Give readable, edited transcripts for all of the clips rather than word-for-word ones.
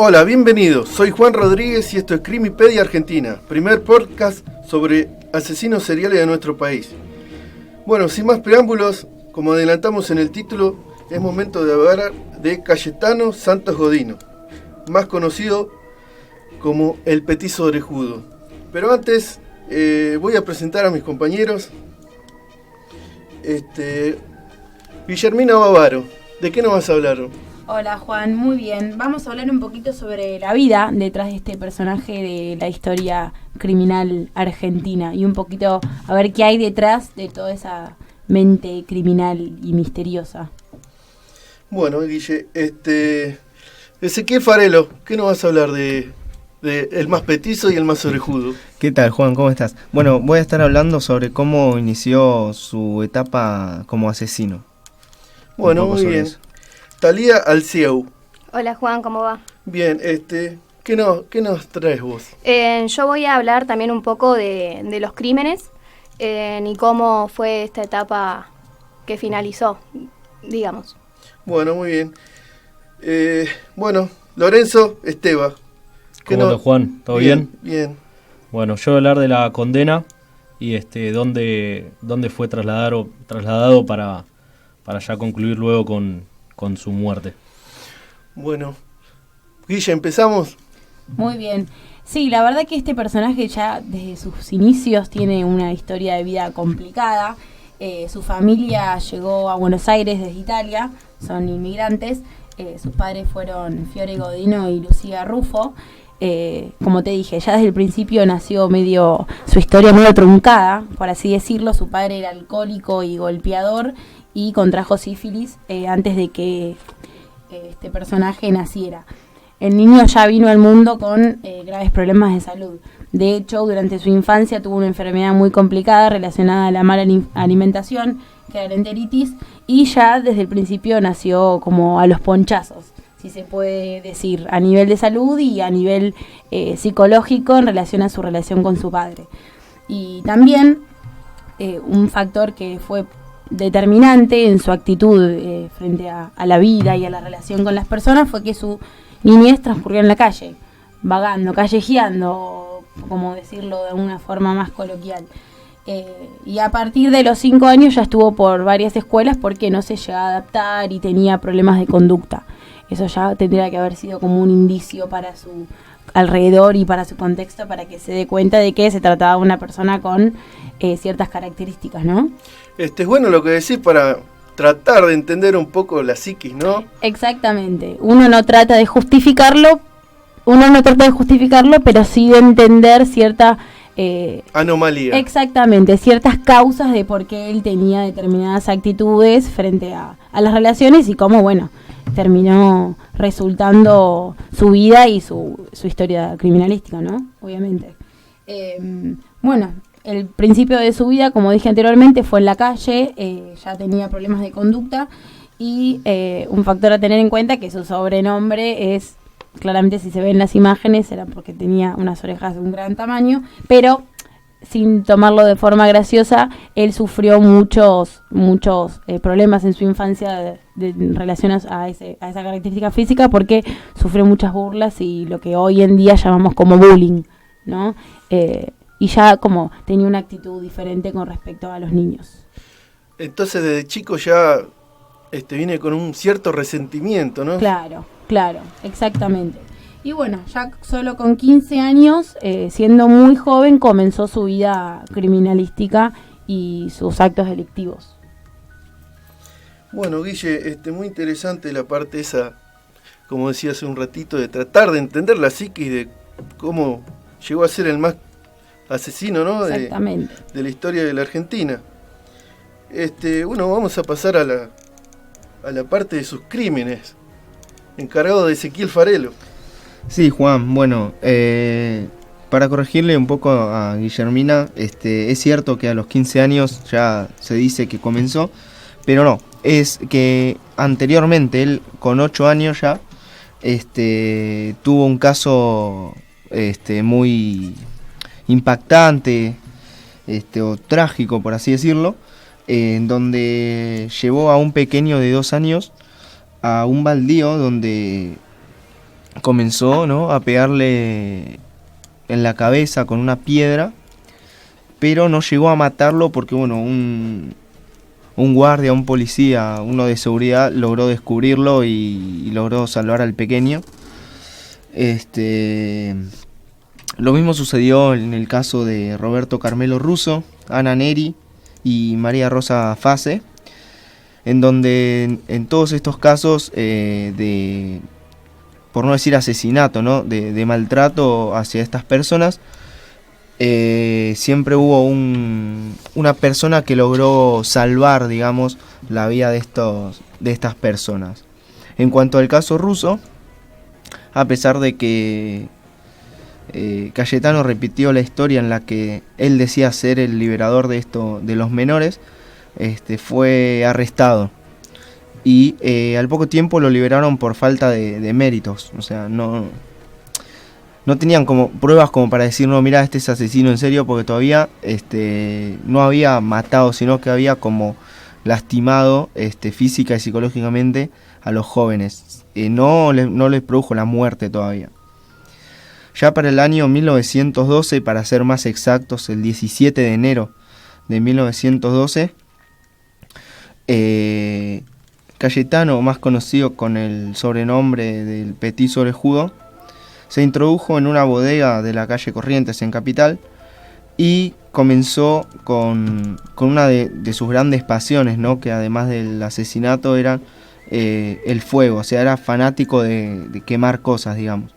Hola, bienvenidos. Soy Juan Rodríguez y esto es Crimipedia Argentina, primer podcast sobre asesinos seriales de nuestro país. Bueno, sin más preámbulos, como adelantamos en el título, es momento de hablar de Cayetano Santos Godino, más conocido como el Petizo Orejudo. Pero antes voy a presentar a mis compañeros. Guillermina Bavaro, ¿de qué nos vas a hablar? Hola Juan, muy bien. Vamos a hablar un poquito sobre la vida detrás de este personaje de la historia criminal argentina y un poquito a ver qué hay detrás de toda esa mente criminal y misteriosa. Bueno, Guille, Ezequiel Farelo, ¿qué nos vas a hablar de el más petizo y el más orejudo? ¿Qué tal, Juan? ¿Cómo estás? Bueno, voy a estar hablando sobre cómo inició su etapa como asesino. Bueno, muy bien. Eso. Talía Alcieu. Hola Juan, ¿cómo va? Bien, ¿qué nos traes vos? Yo voy a hablar también un poco de los crímenes y cómo fue esta etapa que finalizó, digamos. Bueno, muy bien. Lorenzo Esteva. ¿Cómo estás, Juan? ¿Todo bien? Bien. Bueno, yo voy a hablar de la condena y dónde fue trasladado para ya concluir luego con su muerte. Bueno, Guilla, ¿empezamos? Muy bien. Sí, la verdad que este personaje ya desde sus inicios tiene una historia de vida complicada. Su familia llegó a Buenos Aires desde Italia, son inmigrantes. Sus padres fueron Fiore Godino y Lucía Rufo. Como te dije, ya desde el principio nació su historia medio truncada, por así decirlo. Su padre era alcohólico y golpeador y contrajo sífilis antes de que este personaje naciera. El niño ya vino al mundo con graves problemas de salud. De hecho, durante su infancia tuvo una enfermedad muy complicada relacionada a la mala alimentación, que era la enteritis, y ya desde el principio nació como a los ponchazos, si se puede decir, a nivel de salud y a nivel psicológico en relación a su relación con su padre. Y también un factor que fue determinante en su actitud frente a la vida y a la relación con las personas fue que su niñez transcurrió en la calle, vagando, callejeando, como decirlo de una forma más coloquial. Y a partir de los 5 años ya estuvo por varias escuelas porque no se llegaba a adaptar y tenía problemas de conducta. Eso ya tendría que haber sido como un indicio para su alrededor y para su contexto, para que se dé cuenta de que se trataba de una persona con ciertas características, ¿no? Es bueno lo que decís para tratar de entender un poco la psiquis, ¿no? Exactamente. Uno no trata de justificarlo, pero sí de entender cierta anomalía. Exactamente, ciertas causas de por qué él tenía determinadas actitudes frente a las relaciones y cómo, bueno, terminó resultando su vida y su historia criminalística, ¿no? Obviamente. Bueno, el principio de su vida, como dije anteriormente, fue en la calle, ya tenía problemas de conducta y un factor a tener en cuenta que su sobrenombre es, claramente si se ven las imágenes, era porque tenía unas orejas de un gran tamaño, pero sin tomarlo de forma graciosa, él sufrió muchos problemas en su infancia relacionados a esa característica física, porque sufrió muchas burlas y lo que hoy en día llamamos como bullying, ¿no? Y ya como tenía una actitud diferente con respecto a los niños. Entonces desde chico ya viene con un cierto resentimiento, ¿no? Claro, exactamente. Y bueno, ya solo con 15 años, siendo muy joven, comenzó su vida criminalística y sus actos delictivos. Bueno, Guille, muy interesante la parte esa, como decía hace un ratito, de tratar de entender la psiquis de cómo llegó a ser el más asesino, ¿no? Exactamente. De la historia de la Argentina. Bueno, vamos a pasar a la parte de sus crímenes, encargado de Ezequiel Farelo. Sí, Juan, bueno, para corregirle un poco a Guillermina, es cierto que a los 15 años ya se dice que comenzó, pero no, es que anteriormente él con 8 años ya tuvo un caso muy impactante o trágico, por así decirlo, en donde llevó a un pequeño de 2 años a un baldío donde comenzó, ¿no?, a pegarle en la cabeza con una piedra, pero no llegó a matarlo porque, bueno, un guardia, un policía, uno de seguridad logró descubrirlo y logró salvar al pequeño. Lo mismo sucedió en el caso de Roberto Carmelo Russo, Ana Neri y María Rosa Fase, en donde en todos estos casos por no decir asesinato, ¿no?, de maltrato hacia estas personas, siempre hubo una persona que logró salvar, digamos, la vida de estas personas. En cuanto al caso Russo, a pesar de que Cayetano repitió la historia en la que él decía ser el liberador de los menores, fue arrestado y al poco tiempo lo liberaron por falta de méritos. O sea, no tenían como pruebas como para decir, no, mira, este es asesino en serio, porque todavía no había matado, sino que había como lastimado física y psicológicamente a los jóvenes. No les produjo la muerte todavía. Ya para el año 1912, para ser más exactos, el 17 de enero de 1912, Cayetano, más conocido con el sobrenombre del Petiso Orejudo, se introdujo en una bodega de la calle Corrientes en Capital y comenzó con una de sus grandes pasiones, ¿no?, que además del asesinato era el fuego. O sea, era fanático de quemar cosas, digamos.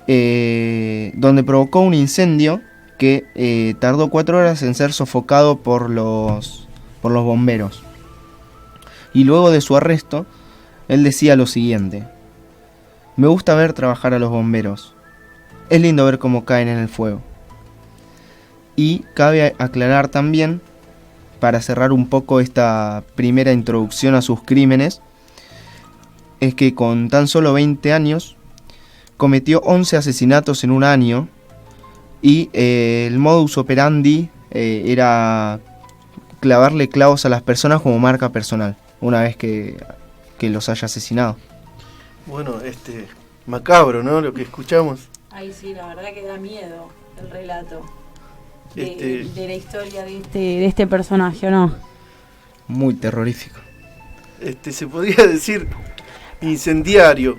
Donde provocó un incendio que tardó 4 horas en ser sofocado por los bomberos. Y luego de su arresto, él decía lo siguiente: me gusta ver trabajar a los bomberos. Es lindo ver cómo caen en el fuego. Y cabe aclarar también, para cerrar un poco esta primera introducción a sus crímenes, es que con tan solo 20 años cometió 11 asesinatos en un año y el modus operandi era clavarle clavos a las personas como marca personal una vez que los haya asesinado. Bueno, macabro, ¿no?, lo que escuchamos. Ay, sí, la verdad que da miedo el relato de la historia de este personaje, ¿o no? Muy terrorífico. Se podría decir incendiario.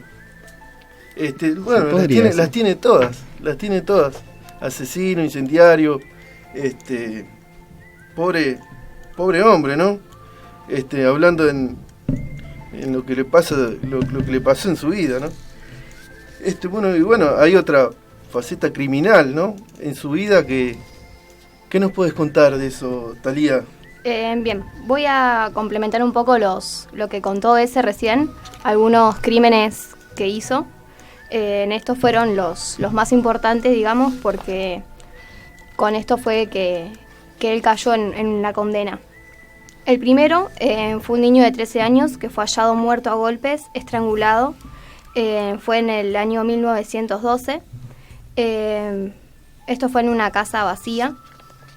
Bueno, las tiene todas. Asesino, incendiario, pobre hombre, ¿no? Hablando en lo que le pasa, lo que le pasó en su vida, ¿no? Bueno, hay otra faceta criminal, ¿no?, en su vida ¿qué nos puedes contar de eso, Talía? Bien, voy a complementar un poco lo que contó ese recién, algunos crímenes que hizo. En estos fueron los más importantes, digamos, porque con esto fue que él cayó en la condena. El primero fue un niño de 13 años que fue hallado muerto a golpes, estrangulado. Fue en el año 1912. Esto fue en una casa vacía.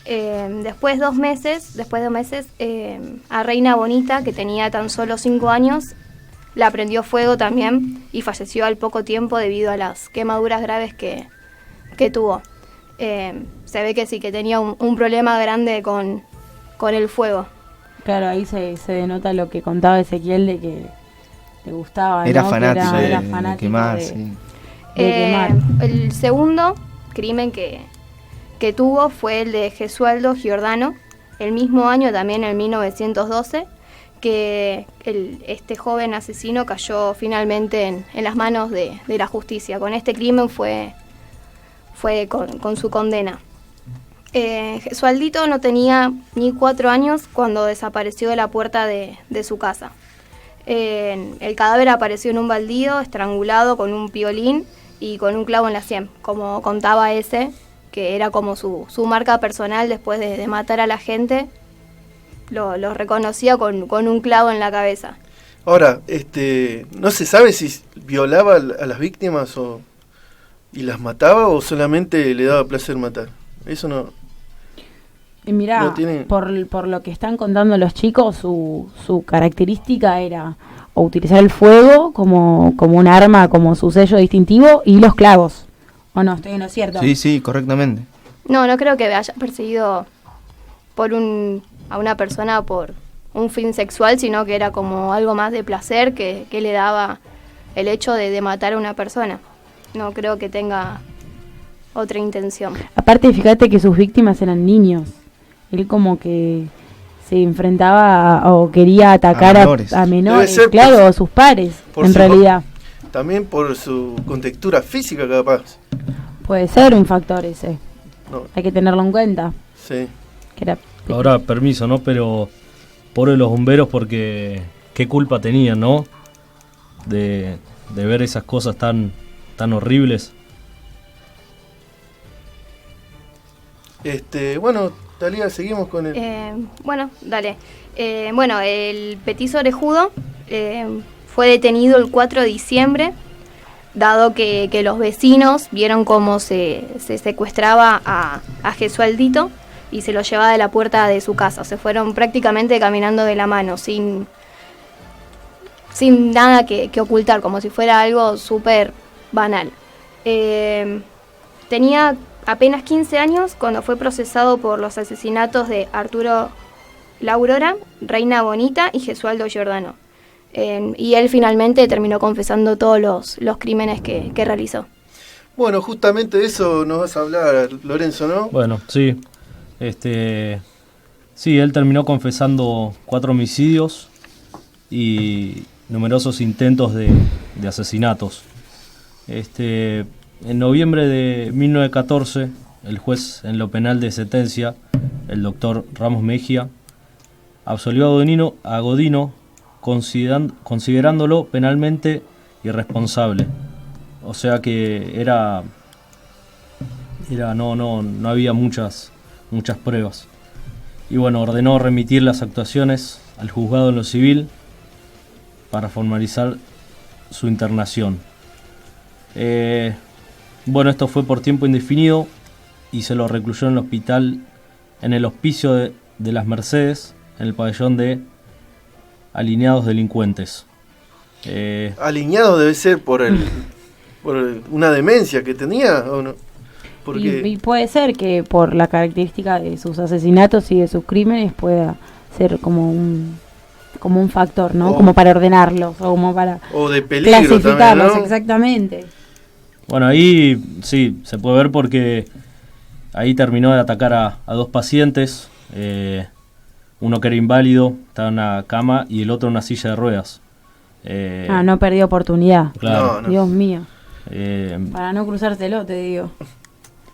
Después de 2 meses, a Reina Bonita, que tenía tan solo 5 años, la prendió fuego también y falleció al poco tiempo debido a las quemaduras graves que tuvo. Se ve que sí, que tenía un problema grande con el fuego. Claro, ahí se denota lo que contaba Ezequiel de que le gustaba, era ¿no? fanático, Era de fanático quemar, de sí. quemar. El segundo crimen que tuvo fue el de Gesualdo Giordano, el mismo año, también en 1912, que este joven asesino cayó finalmente en las manos de la justicia. Con este crimen fue con su condena. Gesualdito no tenía ni 4 años cuando desapareció de la puerta de su casa. El cadáver apareció en un baldío, estrangulado con un piolín y con un clavo en la sien, como contaba ese, que era como su marca personal. Después de matar a la gente, lo reconocía con un clavo en la cabeza. Ahora, no se sabe si violaba a las víctimas y las mataba, o solamente le daba placer matar. Eso no. Mirá, no tiene... por lo que están contando los chicos, su característica era o utilizar el fuego como un arma, como su sello distintivo, y los clavos. ¿O no? Estoy en lo cierto. Sí, correctamente. No creo que haya perseguido a una persona por un fin sexual, sino que era como algo más de placer que le daba el hecho de matar a una persona. No creo que tenga otra intención. Aparte, fíjate que sus víctimas eran niños. Él como que se enfrentaba o quería atacar a menores, claro, a sus pares, en realidad. También por su contextura física, capaz. Puede ser un factor ese. No. Hay que tenerlo en cuenta. Sí. Que era... Ahora, permiso, ¿no? Pero pobre los bomberos, porque qué culpa tenían, ¿no? De ver esas cosas tan horribles. Bueno, Talía, seguimos con el... Bueno, dale. El petiso orejudo fue detenido el 4 de diciembre, dado que los vecinos vieron cómo se secuestraba a Gesualdito y se lo llevaba de la puerta de su casa. Se fueron prácticamente caminando de la mano, sin nada que ocultar, como si fuera algo súper banal. Tenía apenas 15 años cuando fue procesado por los asesinatos de Arturo Laurora, Reina Bonita y Gesualdo Giordano. Y él finalmente terminó confesando todos los crímenes que realizó. Bueno, justamente de eso nos vas a hablar, Lorenzo, ¿no? Bueno, sí. Sí, él terminó confesando 4 homicidios y numerosos intentos de asesinatos. En noviembre de 1914, el juez en lo penal de sentencia, el doctor Ramos Mejía, absolvió a Godino considerándolo penalmente irresponsable. O sea que no había muchas pruebas. Y bueno, ordenó remitir las actuaciones al juzgado en lo civil para formalizar su internación. Esto fue por tiempo indefinido y se lo recluyó en el hospicio de las Mercedes, en el pabellón de alineados delincuentes. Alineado debe ser por una demencia que tenía, ¿o no? Y puede ser que por la característica de sus asesinatos y de sus crímenes pueda ser como un factor, ¿no? Como para ordenarlos o como para de peligro clasificarlos, también, ¿no? Exactamente. Bueno, ahí sí, se puede ver porque ahí terminó de atacar a 2 pacientes, uno que era inválido, estaba en una cama, y el otro en una silla de ruedas. No perdió oportunidad. Claro. No. Dios mío. Para no cruzárselo, te digo.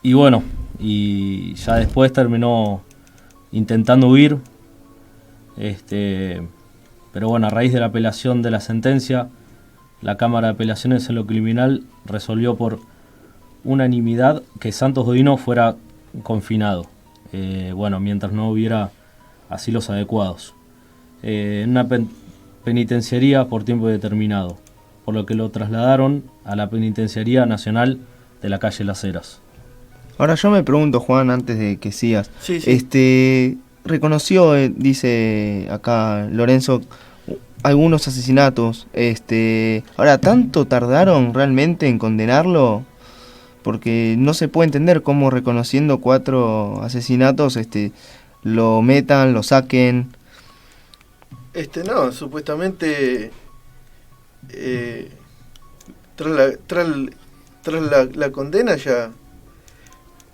Y bueno, y ya después terminó intentando huir. Pero bueno, a raíz de la apelación de la sentencia, la Cámara de Apelaciones en lo Criminal resolvió por unanimidad que Santos Godino fuera confinado, mientras no hubiera asilos adecuados, en una penitenciaría por tiempo determinado, por lo que lo trasladaron a la Penitenciaría Nacional de la calle Las Heras. Ahora yo me pregunto, Juan, antes de que sigas, Sí. Reconoció, dice acá Lorenzo, algunos asesinatos. Ahora, ¿tanto tardaron realmente en condenarlo? Porque no se puede entender cómo reconociendo 4 asesinatos lo metan, lo saquen. No, supuestamente tras la condena ya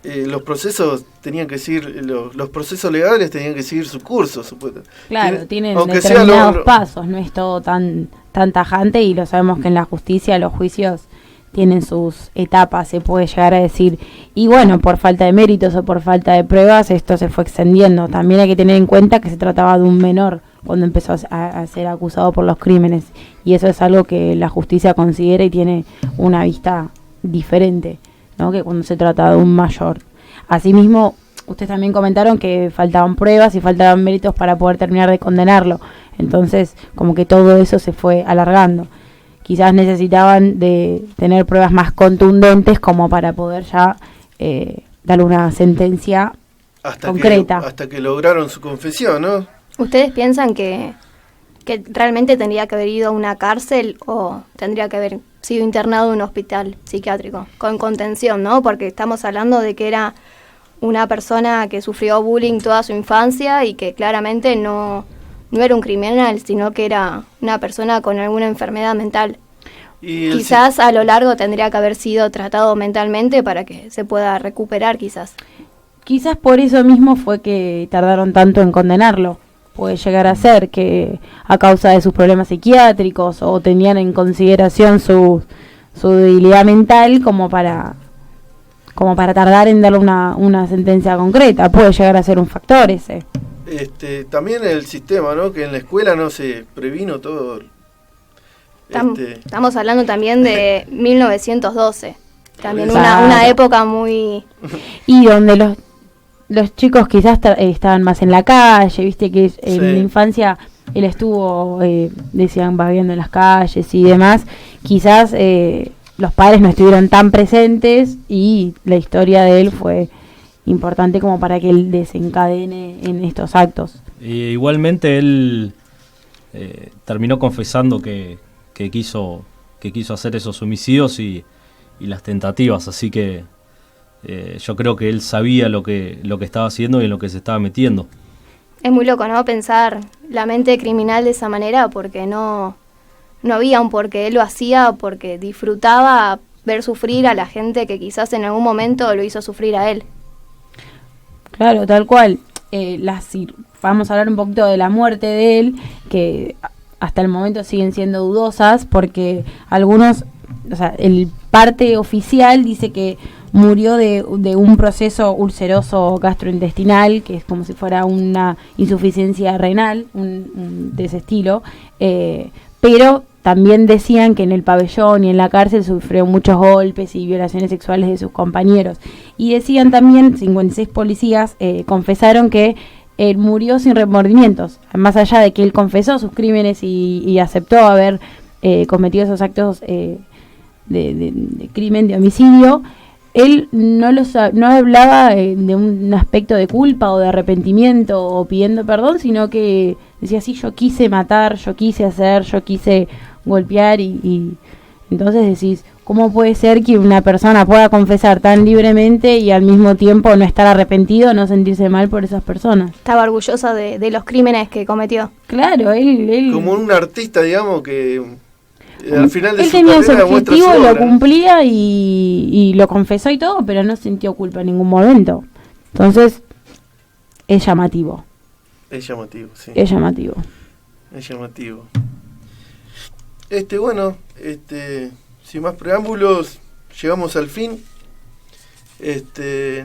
los procesos tenían que seguir, los procesos legales tenían que seguir su curso, supuestamente. Claro, tienen determinados pasos, no es todo tan tajante, y lo sabemos que en la justicia los juicios tienen sus etapas, se puede llegar a decir, y bueno, por falta de méritos o por falta de pruebas esto se fue extendiendo. También hay que tener en cuenta que se trataba de un menor cuando empezó a ser acusado por los crímenes, y eso es algo que la justicia considera y tiene una vista diferente, ¿no? Que cuando se trata de un mayor. Asimismo, ustedes también comentaron que faltaban pruebas y faltaban méritos para poder terminar de condenarlo, entonces como que todo eso se fue alargando. Quizás necesitaban de tener pruebas más contundentes como para poder ya darle una sentencia concreta. Hasta que lograron su confesión, ¿no? ¿Ustedes piensan que que realmente tendría que haber ido a una cárcel o tendría que haber sido internado en un hospital psiquiátrico con contención, ¿no? Porque estamos hablando de que era una persona que sufrió bullying toda su infancia y que claramente no era un criminal, sino que era una persona con alguna enfermedad mental. Quizás a lo largo tendría que haber sido tratado mentalmente para que se pueda recuperar, quizás. Quizás por eso mismo fue que tardaron tanto en condenarlo. Puede llegar a ser que a causa de sus problemas psiquiátricos o tenían en consideración su debilidad mental como para tardar en darle una sentencia concreta. Puede llegar a ser un factor ese. También el sistema, ¿no? Que en la escuela no se previno todo. Estamos hablando también de 1912. También Claro. una época muy... Y donde los chicos quizás estaban más en la calle, viste que en la infancia él estuvo, decían, vagueando en las calles y demás. Quizás los padres no estuvieron tan presentes y la historia de él fue importante como para que él desencadene en estos actos. Igualmente él terminó confesando que quiso hacer esos homicidios y las tentativas, así que yo creo que él sabía lo que estaba haciendo y en lo que se estaba metiendo. Es muy loco, ¿no? Pensar la mente criminal de esa manera, porque no había un porqué. Él lo hacía porque disfrutaba ver sufrir a la gente que quizás en algún momento lo hizo sufrir a él. Claro, tal cual. Vamos a hablar un poquito de la muerte de él, que hasta el momento siguen siendo dudosas, porque algunos, o sea, el parte oficial dice que murió de un proceso ulceroso gastrointestinal, que es como si fuera una insuficiencia renal, de ese estilo, pero también decían que en el pabellón y en la cárcel sufrió muchos golpes y violaciones sexuales de sus compañeros. Y decían también, 56 policías confesaron que él murió sin remordimientos, más allá de que él confesó sus crímenes y aceptó haber cometido esos actos de crimen, de homicidio. Él no hablaba de un aspecto de culpa o de arrepentimiento o pidiendo perdón, sino que decía, sí, yo quise matar, yo quise hacer, yo quise golpear y entonces decís, ¿cómo puede ser que una persona pueda confesar tan libremente y al mismo tiempo no estar arrepentido, no sentirse mal por esas personas? Estaba orgullosa de los crímenes que cometió. Claro, él como un artista, digamos, que al final de él su tenía su carrera muestra objetivo, su lo obra. cumplía y lo confesó y todo, pero no sintió culpa en ningún momento. Entonces, es llamativo. Es llamativo, sí. Es llamativo. Es llamativo. Bueno, sin más preámbulos, llegamos al fin.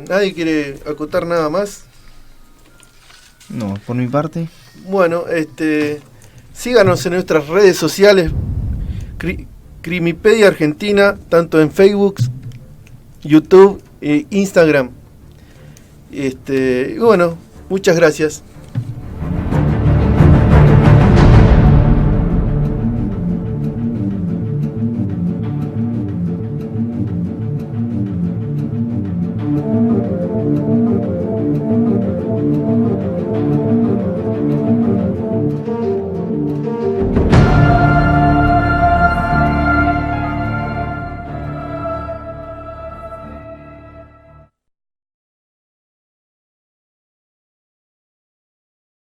¿Nadie quiere acotar nada más? No, por mi parte. Bueno, síganos en nuestras redes sociales, Crimipedia Argentina, tanto en Facebook, YouTube e Instagram. Y bueno, muchas gracias.